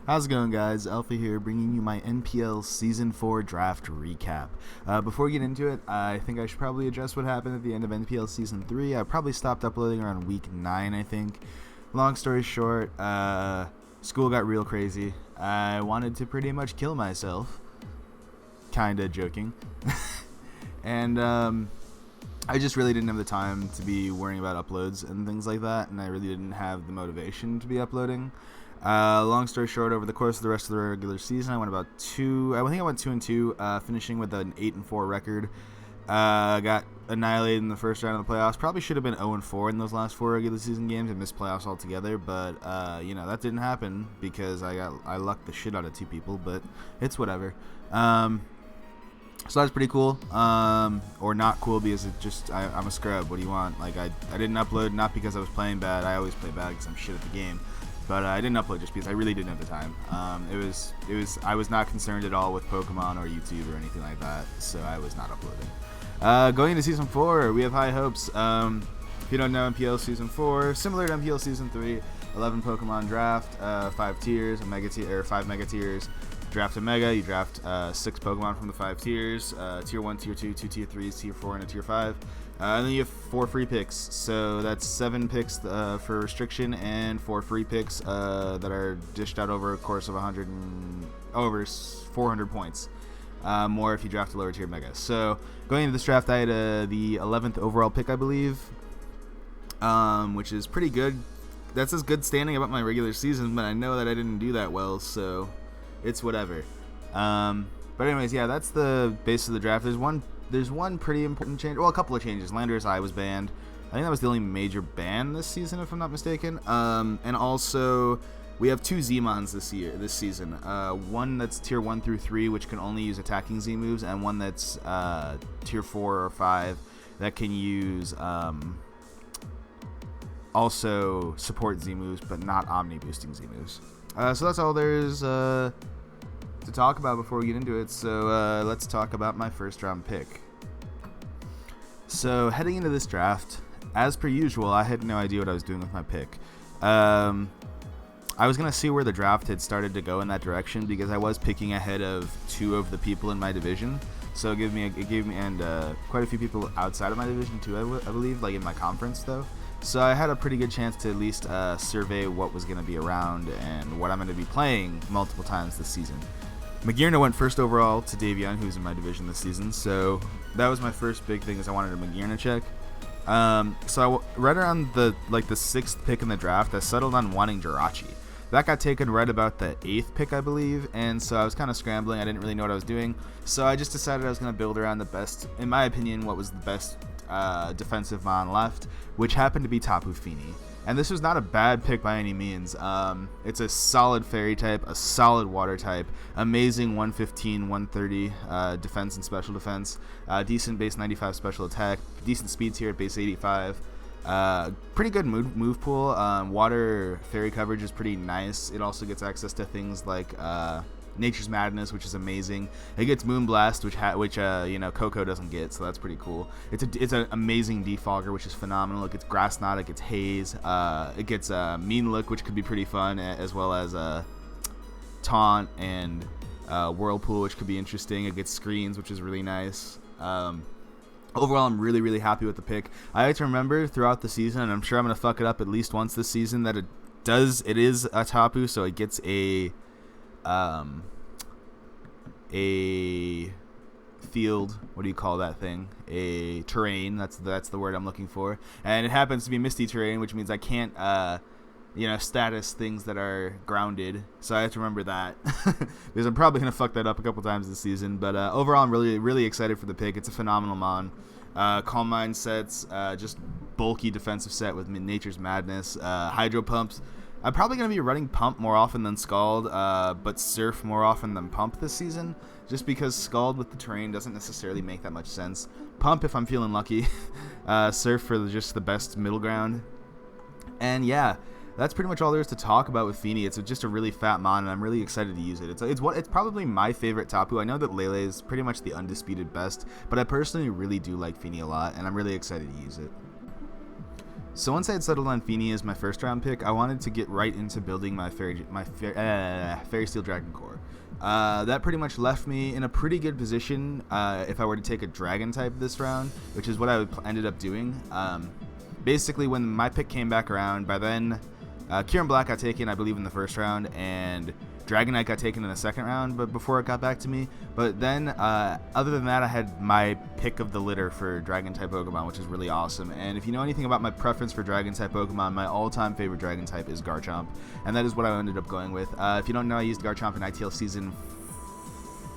How's it going, guys? Alpha here, bringing you my NPL Season 4 draft recap. Before we get into it, I think I should probably address what happened at the end of NPL Season 3. I probably stopped uploading around week 9, I think. Long story short, school got real crazy. I wanted to pretty much kill myself. Kinda joking. And, I just really didn't have the time to be worrying about uploads and things like that, and I really didn't have the motivation to be uploading. Long story short, over the course of the rest of the regular season, I went about I think I went 2-2, finishing with an 8-4 record. Got annihilated in the first round of the playoffs. Probably should have been 0-4 in those last 4 regular season games and missed playoffs altogether, but you know, that didn't happen because I lucked the shit out of 2 people, but it's whatever. So that's pretty cool, or not cool, because I'm a scrub. What do you want? Like, I didn't upload not because I was playing bad. I always play bad because I'm shit at the game. But I didn't upload just because I really didn't have the time. I was not concerned at all with Pokemon or YouTube or anything like that, so I was not uploading. Going into Season 4, we have high hopes. If you don't know, NPL Season 4, similar to NPL Season 3, 11 Pokemon draft, 5 tiers, 5 mega tiers. Draft a Mega, you draft 6 Pokemon from the 5 tiers, Tier 1, Tier 2, 2 Tier 3s, Tier 4, and a Tier 5. And then you have 4 free picks, so that's 7 picks for restriction and 4 free picks that are dished out over a course of over 400 points. More if you draft a lower tier Mega. So going into this draft, I had the 11th overall pick, I believe, which is pretty good. That's as good standing about my regular season, but I know that I didn't do that well, so it's whatever. But anyways, yeah, that's the base of the draft. There's one pretty important change. Well, a couple of changes. Landorus Eye was banned. I think that was the only major ban this season, if I'm not mistaken. And also, we have 2 Z-Mons this season. One that's Tier 1 through 3, which can only use attacking Z moves, and one that's Tier 4 or 5 that can use also support Z moves, but not Omni boosting Z moves. So that's all there is to talk about before we get into it. So let's talk about my first round pick. So heading into this draft, as per usual, I had no idea what I was doing with my pick. I was going to see where the draft had started to go in that direction, because I was picking ahead of 2 of the people in my division. So it gave me quite a few people outside of my division too, I believe, like in my conference though. So I had a pretty good chance to at least survey what was going to be around and what I'm going to be playing multiple times this season. Magearna went first overall to Davion, who's in my division this season. So that was my first big thing, is I wanted a Magearna check. So right around the 6th pick in the draft, I settled on wanting Jirachi. That got taken right about the 8th pick, I believe, and so I was kind of scrambling. I didn't really know what I was doing, so I just decided I was going to build around the best, in my opinion, what was the best defensive mon left, which happened to be Tapu Fini. And this was not a bad pick by any means. It's a solid fairy type, a solid water type, amazing 115, 130 defense and special defense, decent base 95 special attack, decent speed tier at base 85. Pretty good move pool. Water fairy coverage is pretty nice. It also gets access to things like Nature's Madness, which is amazing. It gets Moonblast, which you know, Coco doesn't get, so that's pretty cool. It's an amazing Defogger, which is phenomenal. It gets Grass Knot, it gets Haze, it gets Mean Look, which could be pretty fun, as well as Taunt and Whirlpool, which could be interesting. It gets Screens, which is really nice. Overall, I'm really, really happy with the pick. I like to remember throughout the season, and I'm sure I'm going to fuck it up at least once this season, that it is a Tapu, so it gets a field, what do you call that thing? A terrain, that's the word I'm looking for. And it happens to be Misty Terrain, which means I can't, status things that are grounded. So I have to remember that, because I'm probably going to fuck that up a couple times this season. But overall, I'm really, really excited for the pick. It's a phenomenal mon. Calm Mind sets, just bulky defensive set with Nature's Madness, Hydro Pumps. I'm probably going to be running Pump more often than Scald, but Surf more often than Pump this season, just because Scald with the terrain doesn't necessarily make that much sense. Pump if I'm feeling lucky, Surf for just the best middle ground. And yeah, that's pretty much all there is to talk about with Fini. It's just a really fat mon, and I'm really excited to use it. It's probably my favorite Tapu. I know that Lele is pretty much the undisputed best, but I personally really do like Fini a lot, and I'm really excited to use it. So once I had settled on Feeny as my first round pick, I wanted to get right into building my Fairy Steel Dragon Core. That pretty much left me in a pretty good position if I were to take a Dragon type this round, which is what I ended up doing. Basically, when my pick came back around, by then, Kieran Black got taken, I believe, in the first round, and Dragonite got taken in the second round, but before it got back to me. But then, other than that, I had my pick of the litter for Dragon-type Pokemon, which is really awesome. And if you know anything about my preference for Dragon-type Pokemon, my all-time favorite Dragon-type is Garchomp, and that is what I ended up going with. If you don't know, I used Garchomp in ITL Season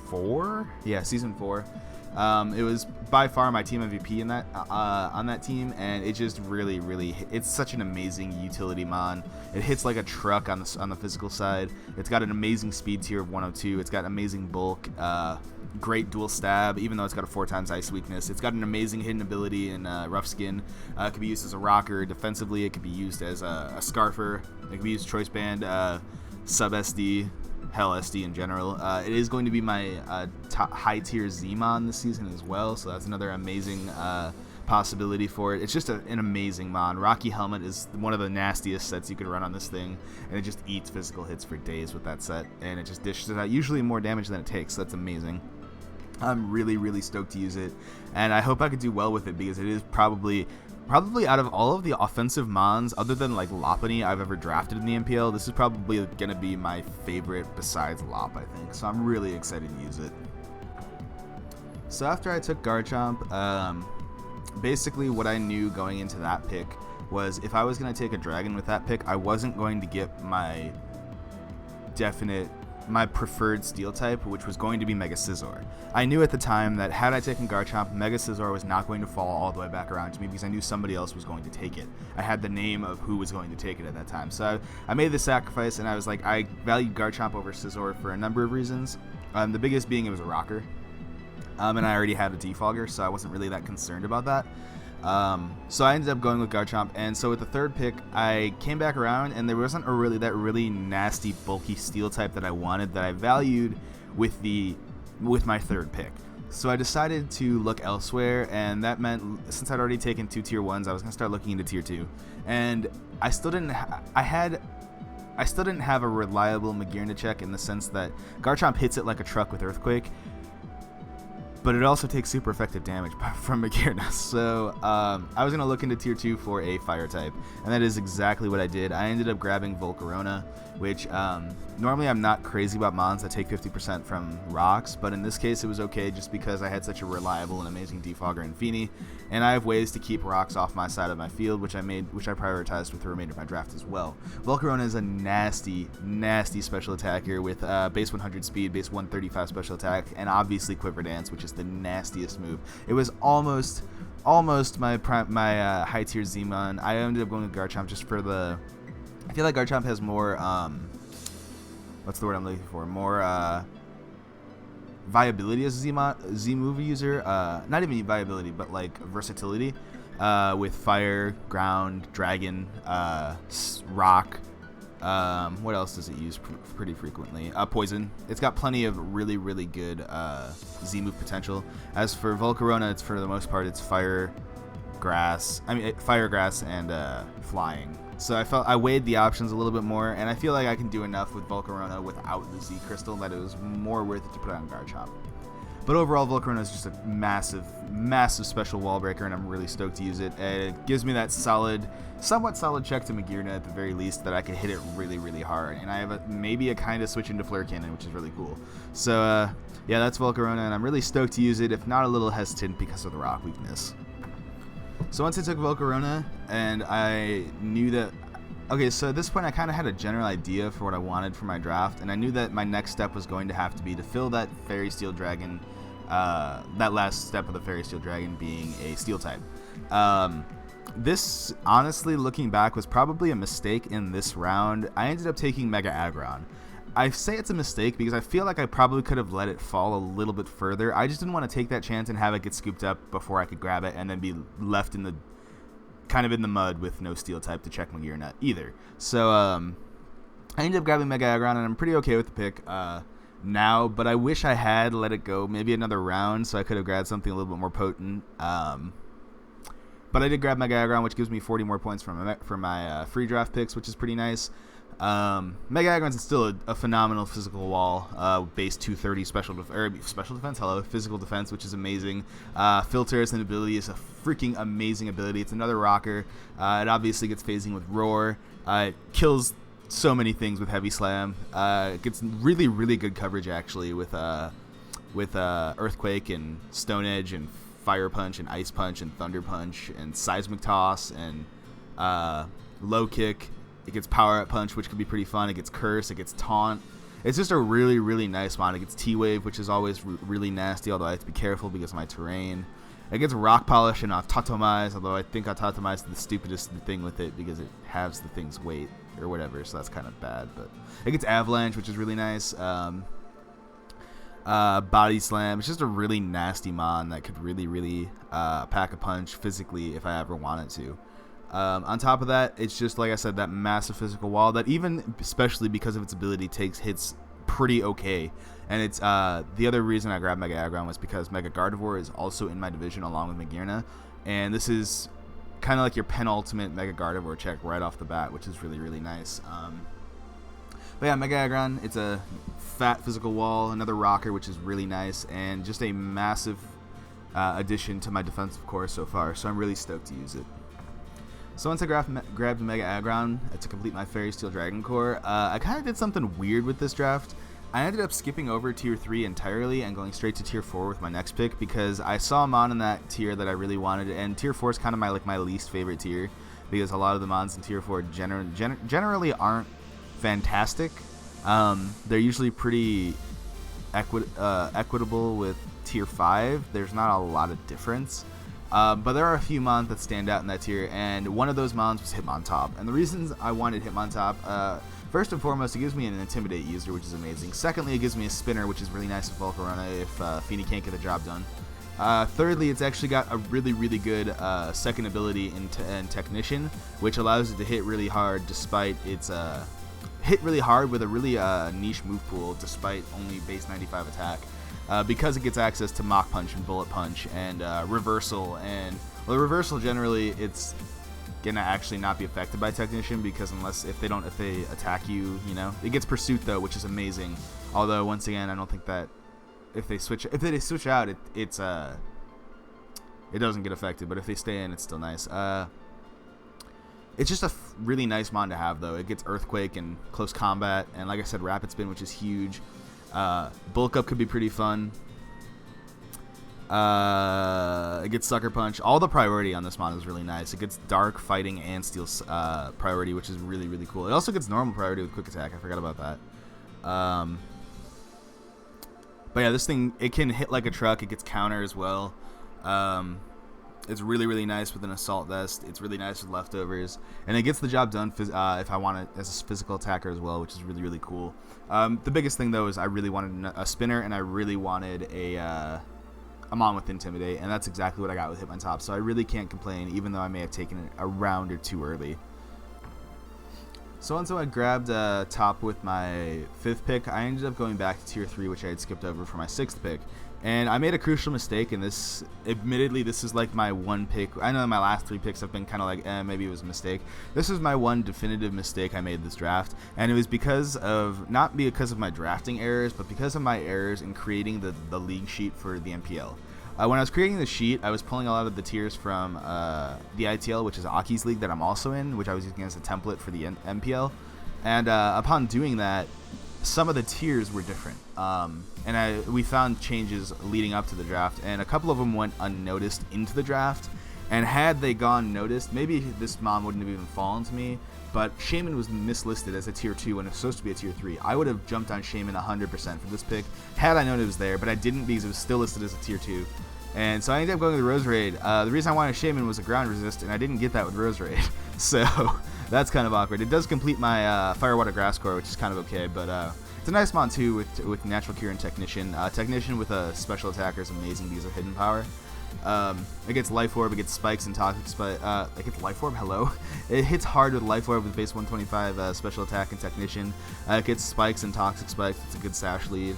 4? Yeah, Season 4. It was by far my team MVP in that on that team, and it just really it's such an amazing utility mon. It hits like a truck on the physical side. It's got an amazing speed tier of 102. It's got amazing bulk, great dual stab, even though it's got a 4x ice weakness. It's got an amazing hidden ability in Rough Skin. It could be used as a rocker defensively. It could be used as a scarfer. It could be used Choice Band, sub SD. Hell, SD in general. It is going to be my high tier Zmon this season as well, so that's another amazing possibility for it. It's just an amazing mon. Rocky Helmet is one of the nastiest sets you could run on this thing, and it just eats physical hits for days with that set, and it just dishes it out, usually more damage than it takes, so that's amazing. I'm really stoked to use it, and I hope I could do well with it, because it is probably out of all of the offensive mons, other than like Lopunny I've ever drafted in the NPL, this is probably going to be my favorite besides Lop, I think. So I'm really excited to use it. So after I took Garchomp, basically what I knew going into that pick was if I was going to take a Dragon with that pick, I wasn't going to get my preferred Steel type, which was going to be Mega Scizor. I knew at the time that had I taken Garchomp, Mega Scizor was not going to fall all the way back around to me because I knew somebody else was going to take it. I had the name of who was going to take it at that time. So I made the sacrifice, and I was like, I valued Garchomp over Scizor for a number of reasons. The biggest being it was a rocker. And I already had a defogger, so I wasn't really that concerned about that. So I ended up going with Garchomp, and so with the third pick, I came back around, and there wasn't a really nasty, bulky Steel type that I wanted, that I valued with my third pick. So I decided to look elsewhere, and that meant, since I'd already taken 2 tier 1s, I was going to start looking into tier 2. And I still didn't have a reliable Magearna check, in the sense that Garchomp hits it like a truck with Earthquake, but it also takes super effective damage from Magearna. So I was going to look into tier 2 for a fire type, and that is exactly what I did. I ended up grabbing Volcarona, which normally I'm not crazy about mons that take 50% from rocks, but in this case it was okay just because I had such a reliable and amazing defogger in Feeny, and I have ways to keep rocks off my side of my field, which I prioritized with the remainder of my draft as well. Volcarona is a nasty special attacker with base 100 speed, base 135 special attack, and obviously Quiver Dance, which is the nastiest move. It was almost my high tier Zmon. I ended up going with Garchomp just for the. I feel like Garchomp has more. What's the word I'm looking for? More viability as a Z move user. Not even viability, but like versatility. With fire, ground, dragon, rock. What else does it use pretty frequently? Poison. It's got plenty of really good Z move potential. As for Volcarona, it's for the most part it's fire, grass, and flying. So I weighed the options a little bit more, and I feel like I can do enough with Volcarona without the Z Crystal that it was more worth it to put on Garchomp. But overall, Volcarona is just a massive special wall breaker, and I'm really stoked to use it. It gives me that somewhat solid check to Magearna at the very least, that I can hit it really hard. And I have maybe a kind of switch into Flare Cannon, which is really cool. So yeah, that's Volcarona, and I'm really stoked to use it, if not a little hesitant because of the rock weakness. So once I took Volcarona, and I knew that. Okay, so at this point I kind of had a general idea for what I wanted for my draft, and I knew that my next step was going to have to be to fill that Fairy Steel Dragon, that last step of the Fairy Steel Dragon being a Steel type. This, honestly, looking back, was probably a mistake in this round. I ended up taking Mega Aggron. I say it's a mistake because I feel like I probably could have let it fall a little bit further. I just didn't want to take that chance and have it get scooped up before I could grab it and then be left in the mud with no Steel type to check Magearna either. So I ended up grabbing Mega Aggron, and I'm pretty okay with the pick now, but I wish I had let it go maybe another round so I could have grabbed something a little bit more potent. But I did grab Mega Aggron, which gives me 40 more points for my free draft picks, which is pretty nice. Mega Aggron's still a phenomenal physical wall, base 230 special defense, physical defense, which is amazing. Filter as an ability is a freaking amazing ability. It's another rocker. It obviously gets phasing with Roar. It kills so many things with Heavy Slam. It gets really, really good coverage actually with Earthquake and Stone Edge and Fire Punch and Ice Punch and Thunder Punch and Seismic Toss and Low Kick. It gets Power Up Punch, which could be pretty fun. It gets Curse. It gets Taunt. It's just a really, really nice mod. It gets T-Wave, which is always really nasty, although I have to be careful because of my terrain. It gets Rock Polish and Autotomize, although I think Autotomize is the stupidest thing with it because it halves the thing's weight or whatever, so that's kind of bad. But it gets Avalanche, which is really nice. Body Slam. It's just a really nasty mon that could really, really pack a punch physically if I ever wanted to. On top of that, it's just, like I said, that massive physical wall that even, especially because of its ability, takes hits pretty okay. And it's the other reason I grabbed Mega Aggron was because Mega Gardevoir is also in my division along with Magearna. And this is kind of like your penultimate Mega Gardevoir check right off the bat, which is really, really nice. But yeah, Mega Aggron, it's a fat physical wall, another rocker, which is really nice, and just a massive addition to my defensive core so far, so I'm really stoked to use it. So once I grabbed Mega Aggron to complete my Fairy Steel Dragon Core, I kind of did something weird with this draft. I ended up skipping over Tier 3 entirely and going straight to Tier 4 with my next pick because I saw a mon in that tier that I really wanted, and Tier 4 is kind of my least favorite tier because a lot of the mons in Tier 4 generally aren't fantastic. They're usually pretty equitable with Tier 5. There's not a lot of difference. But there are a few mons that stand out in that tier, and one of those mons was Hitmontop. And the reasons I wanted Hitmontop, first and foremost, it gives me an Intimidate user, which is amazing. Secondly, it gives me a Spinner, which is really nice with Volcarona if Feeny can't get the job done. Thirdly, it's actually got a really, really good second ability in Technician, which allows it to hit really hard despite its hit really hard with a really niche move pool despite only base 95 attack. Because it gets access to Mach Punch and Bullet Punch and Reversal, and well, Reversal generally it's gonna actually not be affected by Technician because if they attack you, you know, it gets Pursuit though, which is amazing. Although once again, I don't think that if they switch out, it doesn't get affected, but if they stay in, it's still nice. It's just a really nice mon to have though. It gets Earthquake and Close Combat, and like I said, Rapid Spin, which is huge. Bulk Up could be pretty fun. It gets Sucker Punch. All the priority on this mon is really nice. It gets Dark, Fighting, and Steel priority, which is really, really cool. It also gets normal priority with Quick Attack. I forgot about that. But yeah, this thing, it can hit like a truck. It gets counter as well. It's really, really nice with an Assault Vest. It's really nice with Leftovers. And it gets the job done if I want it as a physical attacker as well, which is really, really cool. The biggest thing, though, is I really wanted a Spinner, and I really wanted a mon with Intimidate, and that's exactly what I got with Hitmontop. So I really can't complain, even though I may have taken it a round or two early. So once I grabbed top with my 5th pick, I ended up going back to Tier 3, which I had skipped over for my 6th pick. And I made a crucial mistake, and this, admittedly, this is like my one pick. I know my last 3 picks have been kind of like, maybe it was a mistake. This is my one definitive mistake I made this draft, and it was not because of my drafting errors, but because of my errors in creating the league sheet for the NPL. When I was creating the sheet, I was pulling a lot of the tiers from the ITL, which is Aki's league that I'm also in, which I was using as a template for the NPL. And upon doing that, some of the tiers were different. And we found changes leading up to the draft, and a couple of them went unnoticed into the draft. And had they gone noticed, maybe this mon wouldn't have even fallen to me. But Shaman was mislisted as a Tier 2 when it was supposed to be a Tier 3. I would have jumped on Shaman 100% for this pick had I known it was there, but I didn't because it was still listed as a Tier 2. And so I ended up going with the Roserade. The reason I wanted Shaman was a ground resist, and I didn't get that with Roserade. So that's kind of awkward. It does complete my Fire, Water, Grass core, which is kind of okay, but it's a nice mon too with Natural Cure and Technician. Technician with a special attacker is amazing because of Hidden Power. It gets Life Orb, it gets Spikes and Toxic Spike. It gets Life Orb, hello? It hits hard with Life Orb with base 125 special attack and Technician. It gets Spikes and Toxic Spikes, it's a good sash lead.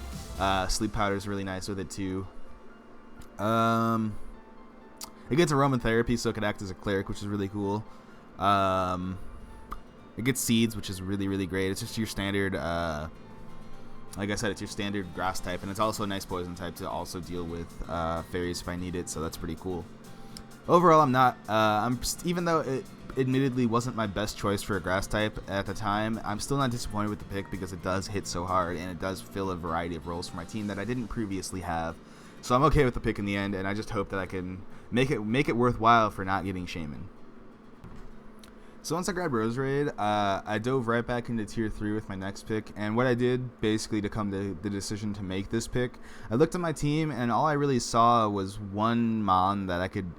Sleep Powder is really nice with it too. It It gets aromatherapy, so it can act as a cleric, which is really cool. It gets seeds, which is really, really great. It's just your standard, like I said, it's your standard grass type, and it's also a nice poison type to also deal with fairies if I need it, so that's pretty cool. Overall, I'm not, even though it admittedly wasn't my best choice for a grass type at the time, I'm still not disappointed with the pick because it does hit so hard, and it does fill a variety of roles for my team that I didn't previously have. So I'm okay with the pick in the end, and I just hope that I can make it worthwhile for not getting Shaman. So once I grabbed Roserade, I dove right back into Tier 3 with my next pick, and what I did basically to come to the decision to make this pick, I looked at my team, and all I really saw was one Mon that I could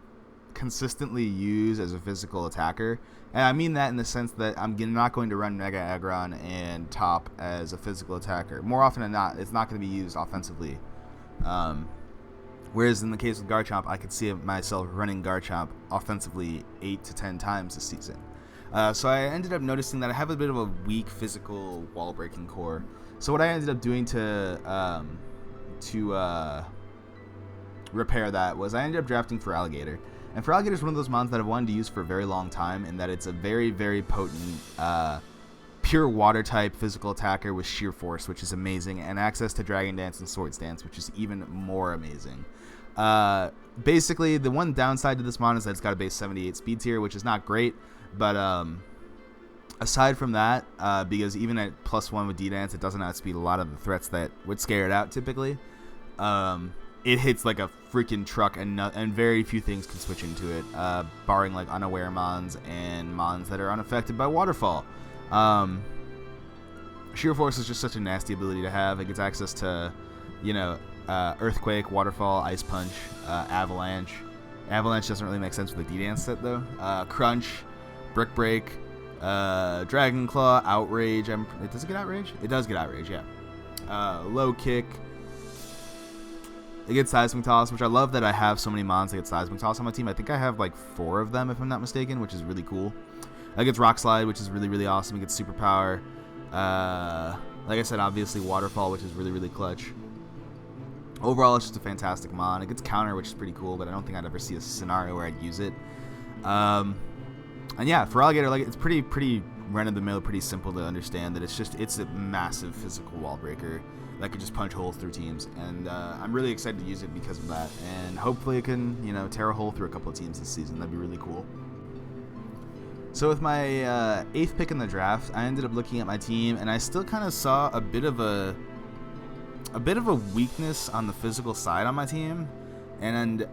consistently use as a physical attacker, and I mean that in the sense that I'm not going to run Mega Aggron and Top as a physical attacker. More often than not, it's not going to be used offensively. Whereas in the case with Garchomp, I could see myself running Garchomp offensively 8 to 10 times this season. So I ended up noticing that I have a bit of a weak physical wall breaking core. So what I ended up doing to repair that was I ended up drafting Feraligatr. And Feraligatr is one of those mons that I've wanted to use for a very long time, in that it's a very, very potent pure water type physical attacker with sheer force, which is amazing, and access to Dragon Dance and Swords Dance, which is even more amazing. Basically, the one downside to this mon is that it's got a base 78 speed tier, which is not great. But aside from that, because even at +1 with D-Dance, it doesn't outspeed a lot of the threats that would scare it out typically. It hits like a freaking truck, and very few things can switch into it, barring like unaware mons and mons that are unaffected by Waterfall. Sheer Force is just such a nasty ability to have. It gets access to, Earthquake, Waterfall, Ice Punch, Avalanche. Avalanche doesn't really make sense with the D-Dance set though. Crunch, Brick Break, Dragon Claw, Outrage. Does it get Outrage? It does get Outrage, yeah. Low Kick. It gets Seismic Toss, which I love that I have so many mons that get Seismic Toss on my team. I think I have like 4 of them, if I'm not mistaken, which is really cool. It gets Rock Slide, which is really, really awesome. It gets Superpower. Like I said, obviously Waterfall, which is really, really clutch. Overall, it's just a fantastic mon. It gets Counter, which is pretty cool, but I don't think I'd ever see a scenario where I'd use it. And yeah, Feraligatr, like, it's pretty run-of-the-mill, pretty simple to understand that it's a massive physical wall breaker that could just punch holes through teams, and I'm really excited to use it because of that, and hopefully it can, tear a hole through a couple of teams this season. That'd be really cool. So with my 8th pick in the draft, I ended up looking at my team, and I still kind of saw a bit of a weakness on the physical side on my team, and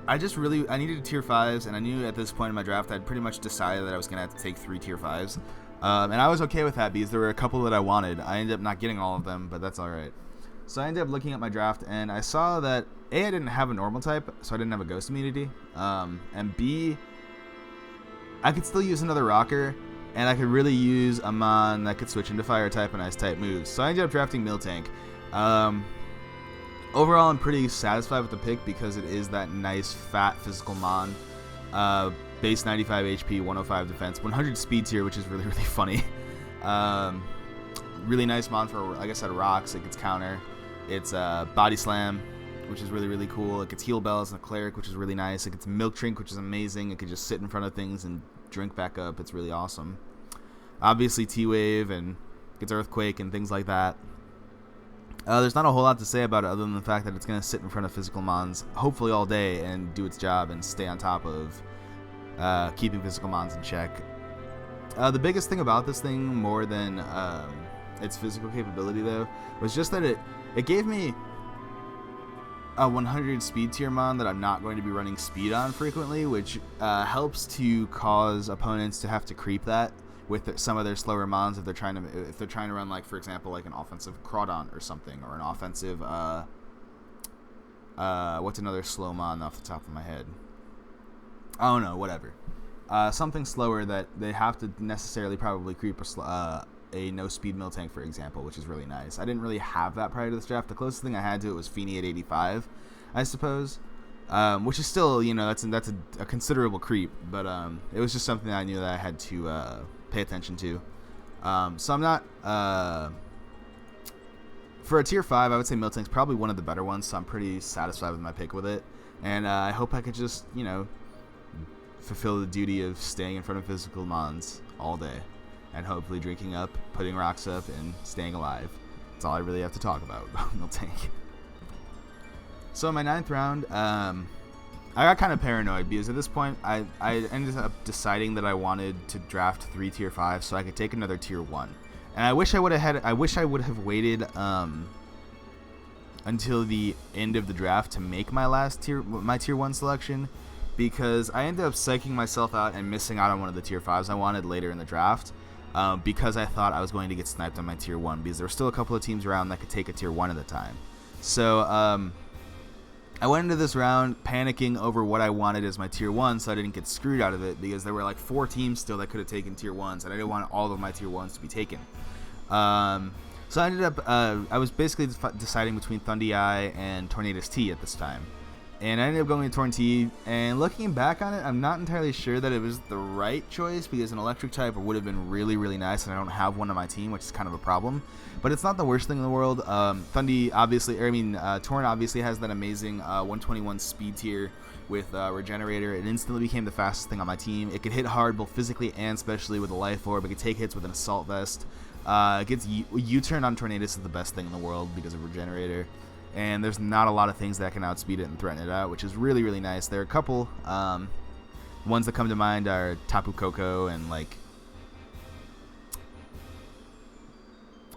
I needed tier 5s, and I knew at this point in my draft I'd pretty much decided that I was going to have to take 3 tier 5s. And I was okay with that because there were a couple that I wanted. I ended up not getting all of them, but that's alright. So I ended up looking at my draft, and I saw that A, I didn't have a normal type, so I didn't have a ghost immunity, and B, I could still use another rocker, and I could really use a mon that could switch into fire type and ice type moves. So I ended up drafting Miltank. Overall, I'm pretty satisfied with the pick because it is that nice, fat, physical mon. Base 95 HP, 105 defense, 100 speed tier, which is really, really funny. Really nice mon for, like I said, rocks. It gets counter. It's body slam, which is really, really cool. It gets heal bells and a cleric, which is really nice. It gets milk drink, which is amazing. It could just sit in front of things and drink back up. It's really awesome. Obviously, T-Wave and gets earthquake and things like that. There's not a whole lot to say about it other than the fact that it's going to sit in front of physical mons hopefully all day and do its job and stay on top of keeping physical mons in check. The biggest thing about this thing, more than its physical capability though, was just that it gave me a 100 speed tier mon that I'm not going to be running speed on frequently, which helps to cause opponents to have to creep that with some of their slower mons if they're trying to run, like, for example, like an offensive Crawdon or something, or an offensive what's another slow mon off the top of my head? I don't know, whatever. Something slower that they have to necessarily probably creep a no speed Miltank, for example, which is really nice. I didn't really have that prior to this draft. The closest thing I had to it was Feeny at 85, I suppose, which is still, that's a considerable creep, but it was just something that I knew that I had to pay attention to. So I'm not for a tier 5, I would say Miltank's probably one of the better ones, so I'm pretty satisfied with my pick with it. And I hope I could just, you know, fulfill the duty of staying in front of physical mons all day. And hopefully drinking up, putting rocks up, and staying alive. That's all I really have to talk about. No tank. So in my 9th round, I got kind of paranoid because at this point I ended up deciding that I wanted to draft 3 tier 5 so I could take another tier 1. And I wish I would have waited until the end of the draft to make my tier 1 selection, because I ended up psyching myself out and missing out on one of the tier 5s I wanted later in the draft, because I thought I was going to get sniped on my tier 1, because there were still a couple of teams around that could take a tier 1 at a time. So I went into this round panicking over what I wanted as my tier 1 so I didn't get screwed out of it, because there were like 4 teams still that could have taken tier 1s, and I didn't want all of my tier 1s to be taken. So I ended up, I was basically deciding between Thundy Eye and Tornadus T at this time. And I ended up going to Torn T, and looking back on it, I'm not entirely sure that it was the right choice, because an electric type would have been really, really nice, and I don't have one on my team, which is kind of a problem. But it's not the worst thing in the world. Torn obviously has that amazing 121 speed tier with Regenerator. It instantly became the fastest thing on my team. It could hit hard both physically and specially with a Life Orb. It could take hits with an Assault Vest. It gets U-turn on Tornadus is the best thing in the world because of Regenerator. And there's not a lot of things that can outspeed it and threaten it out, which is really, really nice. There are a couple. Ones that come to mind are Tapu Koko and like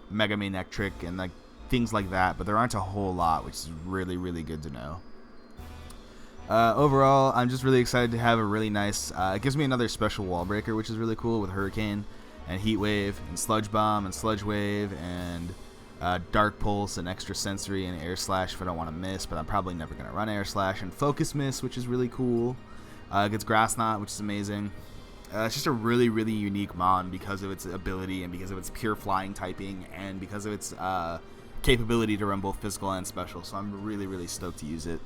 Mega Manectric and like things like that, but there aren't a whole lot, which is really, really good to know. Overall, I'm just really excited to have a really nice, it gives me another special wall breaker, which is really cool, with Hurricane and Heat Wave and Sludge Bomb and Sludge Wave and Dark Pulse and Extra Sensory and Air Slash if I don't want to miss, but I'm probably never going to run Air Slash, and Focus Miss, which is really cool. It gets Grass Knot, which is amazing. It's just a really, really unique mon because of its ability and because of its pure flying typing and because of its capability to run both physical and special, so I'm really, really stoked to use it.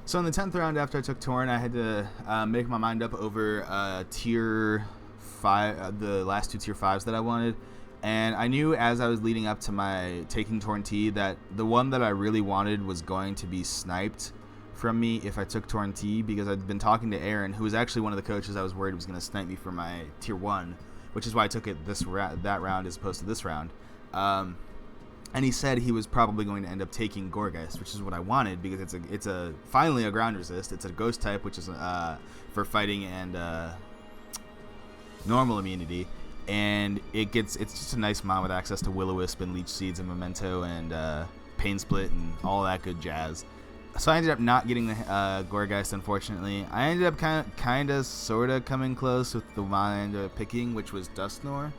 So in the 10th round after I took Torn, I had to make my mind up over tier 5, the last 2 tier 5s that I wanted. And I knew as I was leading up to my taking Torn T that the one that I really wanted was going to be sniped from me if I took Torn T, because I'd been talking to Aaron, who was actually one of the coaches I was worried was going to snipe me for my tier 1, which is why I took it that round as opposed to this round. And he said he was probably going to end up taking Gourgeist, which is what I wanted, because it's finally a ground resist. It's a ghost type, which is for fighting and normal immunity. And it's just a nice mon with access to Will-O-Wisp and Leech Seeds and Memento and Pain Split and all that good jazz. So I ended up not getting the Gourgeist, unfortunately. I ended up kind of sort of coming close with the mon I ended up picking, which was Dusknoir.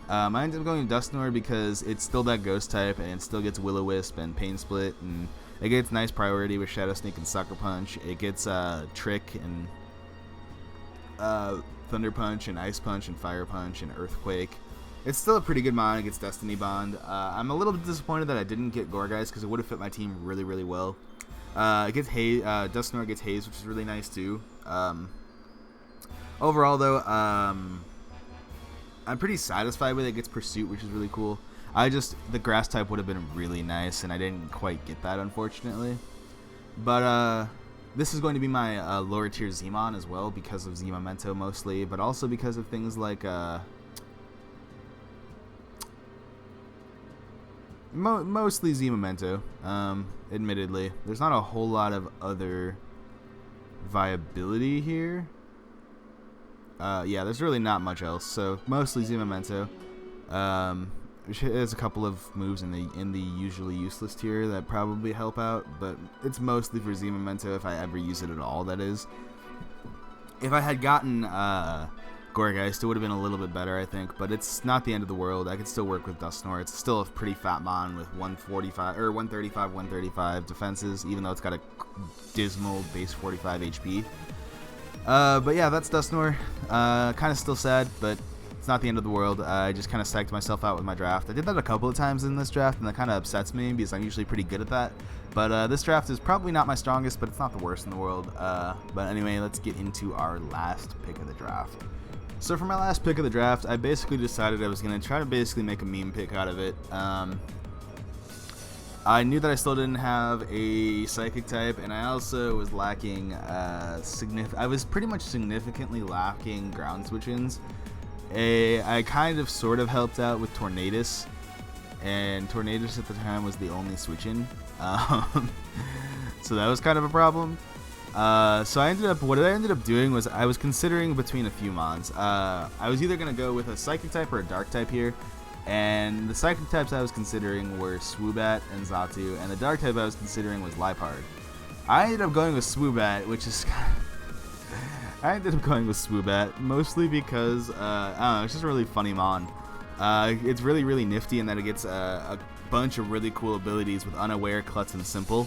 I ended up going to Dusknoir because it's still that ghost type and it still gets Will-O-Wisp and Pain Split, and it gets nice priority with Shadow Sneak and Sucker Punch. It gets Trick and Thunder Punch and Ice Punch and Fire Punch and Earthquake. It's still a pretty good mon. It gets Destiny Bond. I'm a little bit disappointed that I didn't get Gourgeist because it would have fit my team really, really well. It gets Haze. Dusknoir gets Haze, which is really nice too. Overall, though, I'm pretty satisfied with it. It gets Pursuit, which is really cool. The Grass type would have been really nice, and I didn't quite get that, unfortunately. But this is going to be my lower tier Zmon as well, because of Z-Memento mostly, but also because of things like mostly Z-Memento. Admittedly, there's not a whole lot of other viability here. Yeah, there's really not much else, so mostly Z-Memento. There's a couple of moves in the usually useless tier that probably help out, but it's mostly for Z-Memento if I ever use it at all, that is. If I had gotten Gourgeist, it would have been a little bit better, I think, but it's not the end of the world. I could still work with Dusknoir. It's still a pretty fat mon with 135 defenses, even though it's got a dismal base 45 HP. But yeah, that's Dusknoir. Kind of still sad, but it's not the end of the world. I just kind of psyched myself out with my draft. I did that a couple of times in this draft, and that kind of upsets me because I'm usually pretty good at that. But this draft is probably not my strongest, but it's not the worst in the world. But anyway, let's get into our last pick of the draft. So for my last pick of the draft, I basically decided I was going to try to basically make a meme pick out of it. I knew that I still didn't have a Psychic type, and I also was lacking I was pretty much significantly lacking ground switch-ins. I kind of sort of helped out with Tornadus, and Tornadus at the time was the only switch-in, so that was kind of a problem. So what I ended up doing was I was considering between a few mons. I was either going to go with a Psychic type or a Dark type here. And the Psychic types I was considering were Swoobat and Xatu, and the Dark type I was considering was Liepard. I ended up going with Swoobat, mostly because, I don't know, it's just a really funny mon. It's really, really nifty in that it gets a bunch of really cool abilities with Unaware, Klutz, and Simple.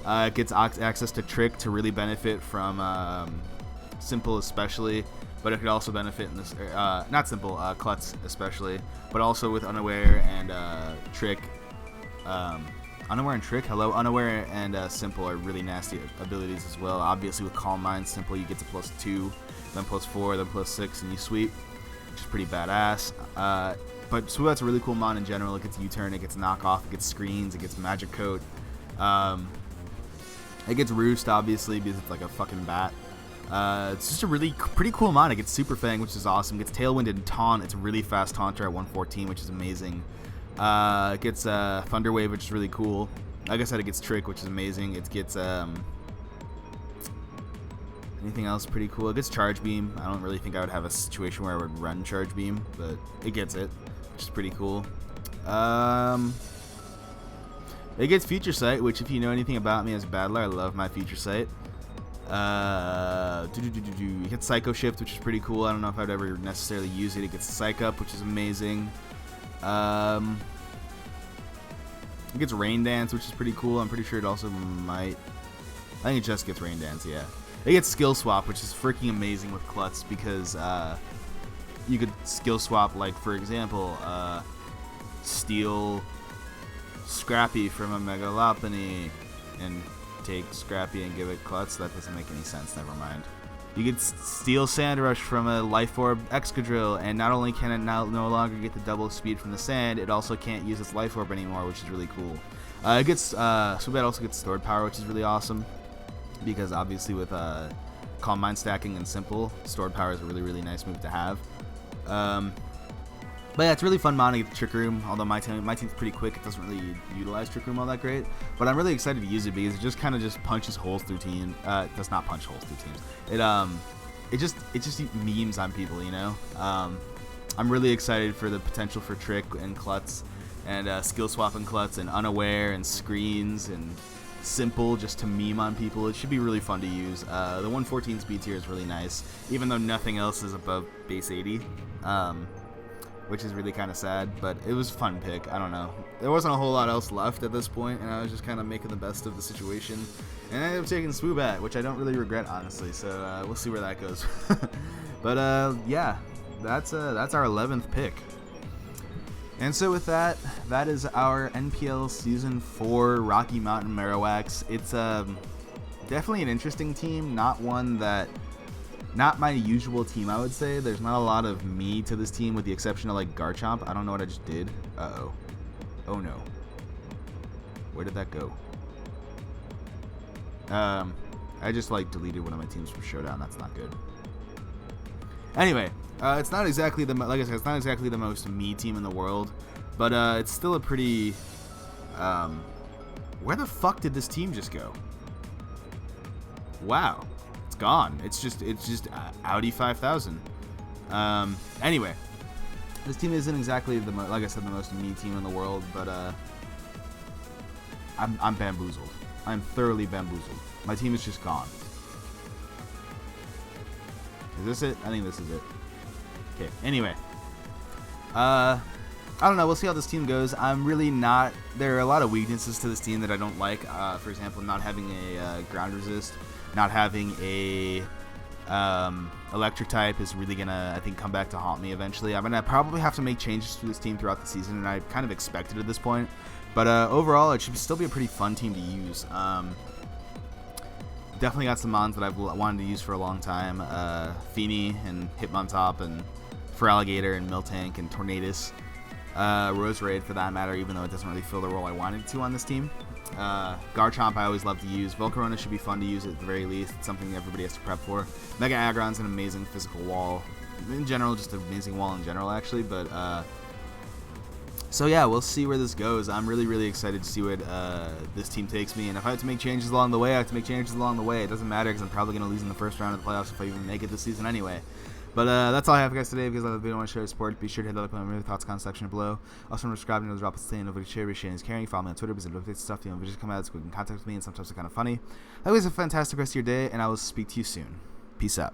It gets access to Trick to really benefit from Simple especially. But it could also benefit in this, not Simple, Klutz especially, but also with Unaware and Trick. Unaware and Trick, Unaware and Simple are really nasty abilities as well. Obviously with Calm Mind, Simple you get to +2, then +4, then +6, and you sweep, which is pretty badass. But Swoobat's a really cool mon in general. It gets U-Turn, it gets Knockoff, it gets Screens, it gets Magic Coat. It gets Roost, obviously, because it's like a fucking bat. It's just a pretty cool mon. It gets Super Fang, which is awesome. It gets Tailwind and Taunt. It's a really fast taunter at 114, which is amazing. It gets Thunder Wave, which is really cool. Like I said, it gets Trick, which is amazing. It gets anything else pretty cool. It gets Charge Beam. I don't really think I would have a situation where I would run Charge Beam, but it gets it, which is pretty cool. It gets Future Sight, which if you know anything about me as a battler, I love my Future Sight. It gets Psycho Shift, which is pretty cool. I don't know if I'd ever necessarily use it. It gets Psych Up, which is amazing. It gets Rain Dance, which is pretty cool. I'm pretty sure it also might. I think it just gets Rain Dance, yeah. It gets Skill Swap, which is freaking amazing with Klutz because you could skill swap, like for example, steal Scrappy from a Megalopony and take Scrappy and give it Klutz. That doesn't make any sense, never mind. You could steal Sandrush from a Life Orb Excadrill, and not only can it now no longer get the double speed from the sand, it also can't use its Life Orb anymore, which is really cool. It gets Swoobat also gets Stored Power, which is really awesome, because obviously with Calm Mind stacking and Simple, Stored Power is a really, really nice move to have. But yeah, it's really fun mon to get the Trick Room, although my team's pretty quick. It doesn't really utilize Trick Room all that great. But I'm really excited to use it because it just kind of just punches holes through teams. It does not punch holes through teams. It just memes on people, you know? I'm really excited for the potential for Trick and Klutz and Skill Swap and Klutz and Unaware and Screens and Simple just to meme on people. It should be really fun to use. The 114 speed tier is really nice, even though nothing else is above base 80. Which is really kind of sad, but it was a fun pick. I don't know. There wasn't a whole lot else left at this point, and I was just kind of making the best of the situation. And I ended up taking Swoobat, which I don't really regret, honestly, so we'll see where that goes. But, yeah, that's our 11th pick. And so with that, that is our NPL Season 4 Rocky Mountain Marowaks. It's definitely an interesting team, not my usual team, I would say. There's not a lot of me to this team with the exception of like Garchomp. I don't know what I just did. Uh-oh. Oh no. Where did that go? I just like deleted one of my teams from Showdown. That's not good. Anyway, it's not exactly like I said, it's not exactly the most me team in the world, but it's still a pretty where the fuck did this team just go? Wow. Gone. It's just Audi 5000. Anyway, this team isn't exactly like I said, the most me team in the world, but I'm bamboozled. I'm thoroughly bamboozled. My team is just gone. Is this it? I think this is it. Okay. Anyway, I don't know. We'll see how this team goes. I'm really not. There are a lot of weaknesses to this team that I don't like. For example, not having a ground resist. Not having a electric type is really gonna, I think, come back to haunt me eventually. I'm gonna probably have to make changes to this team throughout the season, and I kind of expect it at this point. But overall, it should still be a pretty fun team to use. Definitely got some mons that I've wanted to use for a long time. Feeny and Hitmontop and Feraligatr and Miltank and Tornadus. Roserade for that matter, even though it doesn't really fill the role I wanted to on this team. Garchomp I always love to use. Volcarona should be fun to use at the very least. It's something everybody has to prep for. Mega Aggron's an amazing physical wall. In general, just an amazing wall in general, actually. But, so yeah, we'll see where this goes. I'm really excited to see what this team takes me. And if I have to make changes along the way, I have to make changes along the way. It doesn't matter because I'm probably going to lose in the first round of the playoffs if I even make it this season anyway. But that's all I have, guys, today. If you guys love the video and want to share your support, be sure to hit that like button in the thoughts comment section below. Also, remember to subscribe and drop a stay and over to share, sharing is caring. Follow me on Twitter because it updates stuff. You know, videos come out so you can contact with me, and sometimes they're kind of funny. Have a fantastic rest of your day, and I will speak to you soon. Peace out.